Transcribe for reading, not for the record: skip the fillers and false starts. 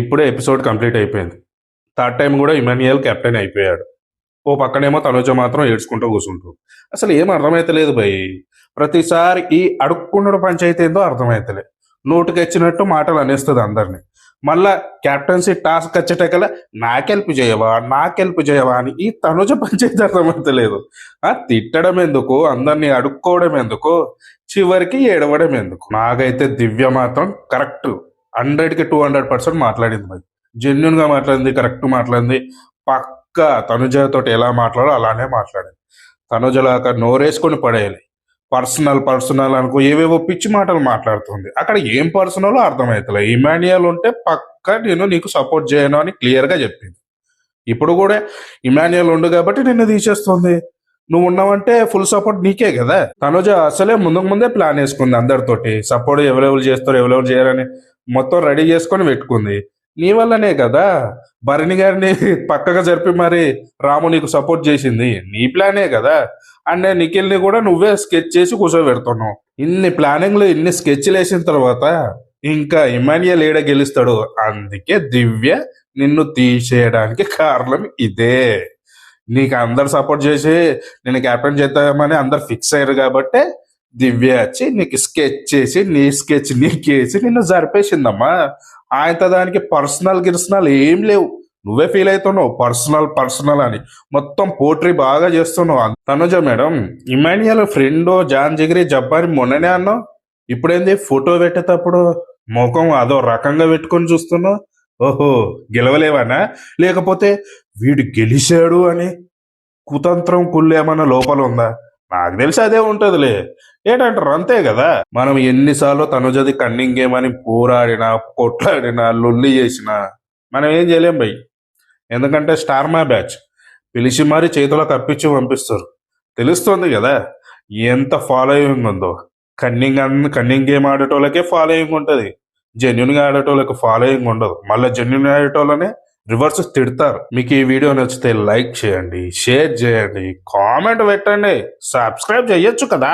ఇప్పుడే episode complete అయిపోయింది. Third time కూడా ఇమాన్యుయల్ కెప్టెన్ అయిపోయాడు. ఓ పక్కనేమో తనుజ మాత్రం ఏడ్చుకుంటూ కూర్చుంటారు. అసలు ఏం అర్థమైతలేదు భయ్. ప్రతిసారి ఈ అడుక్కుండడు పంచాయతీ ఏందో అర్థమైతలే. నోటుకొచ్చినట్టు మాటలు అనేస్తుంది అందరినీ. మళ్ళా క్యాప్టెన్సీ టాస్క్ వచ్చేటకల్లా నాకెల్ప్ చేయవా అని ఈ తనుజ పంచాయతీ అర్థమైతలేదు. తిట్టడం ఎందుకు, అందరినీ అడుక్కోవడం ఎందుకు, చివరికి ఏడవడం ఎందుకు. నాకైతే దివ్య మాత్రం కరెక్ట్ 100కి 200% మాట్లాడింది భయ్. జెన్యున్ గా మాట్లాడింది, కరెక్ట్ మాట్లాడింది. పక్క తనుజతోటి ఎలా మాట్లాడో అలానే మాట్లాడింది. తనుజలాగా నోరేసుకొని పడేయాలి. పర్సనల్ అనుకో ఏవేవో పిచ్చి మాటలు మాట్లాడుతుంది. అక్కడ ఏం పర్సనల్ అర్థమవుతలే. ఇమాన్యుయల్ ఉంటే పక్క నేను నీకు సపోర్ట్ చేయను అని క్లియర్ గా చెప్పింది. ఇప్పుడు కూడా ఇమాన్యుయల్ ఉండు కాబట్టి నిన్ను తీసేస్తుంది. నువ్వు ఉన్నావంటే ఫుల్ సపోర్ట్ నీకే కదా. తనుజ అసలే ముందే ప్లాన్ వేసుకుంది అందరితోటి. సపోర్ట్ ఎవరెవరు చేస్తారు ఎవరెవరు చేయరని మొత్తం రెడీ చేసుకొని పెట్టుకుంది. నీ వల్లనే కదా భరణి గారిని పక్కగా జరిపి మరి రాము నీకు సపోర్ట్ చేసింది. నీ ప్లానే కదా. అండ్ నిఖిల్ని కూడా నువ్వే స్కెచ్ చేసి కూర్చోబెడుతున్నావు. ఇన్ని ప్లానింగ్లు ఇన్ని స్కెచ్లు వేసిన తర్వాత ఇంకా ఇమాన్యుయల్ ఏడ గెలుస్తాడు. అందుకే దివ్య నిన్ను తీసేయడానికి కారణం ఇదే. నీకు అందరు సపోర్ట్ చేసి నేను క్యాప్టెన్ చేద్దామని అందరు ఫిక్స్ అయ్యారు కాబట్టి దివ్య వచ్చి నీకు స్కెచ్ చేసి నీ స్కెచ్ నీకేసి నిన్ను జరిపేసిందమ్మా. ఆయన దానికి పర్సనల్ ఏం లేవు. నువ్వే ఫీల్ అవుతున్నావు పర్సనల్ అని. మొత్తం పోట్రీ బాగా చేస్తున్నావు. తనుజ మేడం ఇమాన్యుయల్ ఫ్రెండ్ జాన్ జిగిరి జబ్బాని మొన్ననే అన్నావు. ఇప్పుడేంది ఫోటో పెట్టేటప్పుడు ముఖం అదో రకంగా పెట్టుకొని చూస్తున్నావు. ఓహో గెలవలేవానా, లేకపోతే వీడు గెలిచాడు అని కుతంత్రం కుళ్ళు ఏమన్నా లోపల ఉందా? నాకు తెలిసి అదే ఉంటదిలే. ఏంటంటారు అంతే కదా. మనం ఎన్నిసార్లు తనుజది కన్నింగ్ గేమ్ అని పోరాడినా కొట్లాడినా లొల్లి చేసినా మనం ఏం చేయలేం భయ్. ఎందుకంటే స్టార్ మా బ్యాచ్ పిలిచి మరీ చేతిలో కప్పించి పంపిస్తారు. తెలుస్తుంది కదా ఎంత ఫాలోయింగ్ ఉందో. కన్నింగ్ గేమ్ ఆడేటోళ్ళకే ఫాలోయింగ్ ఉంటుంది. జెన్యున్గా ఆడేటోళ్ళకి ఫాలోయింగ్ ఉండదు. మళ్ళీ జెన్యున్ ఆడేటోళ్ళనే రివర్స్ తిడతారు. మీకు ఈ వీడియో నచ్చితే లైక్ చేయండి, షేర్ చేయండి, కామెంట్ పెట్టండి, సబ్స్క్రైబ్ చేయొచ్చు కదా.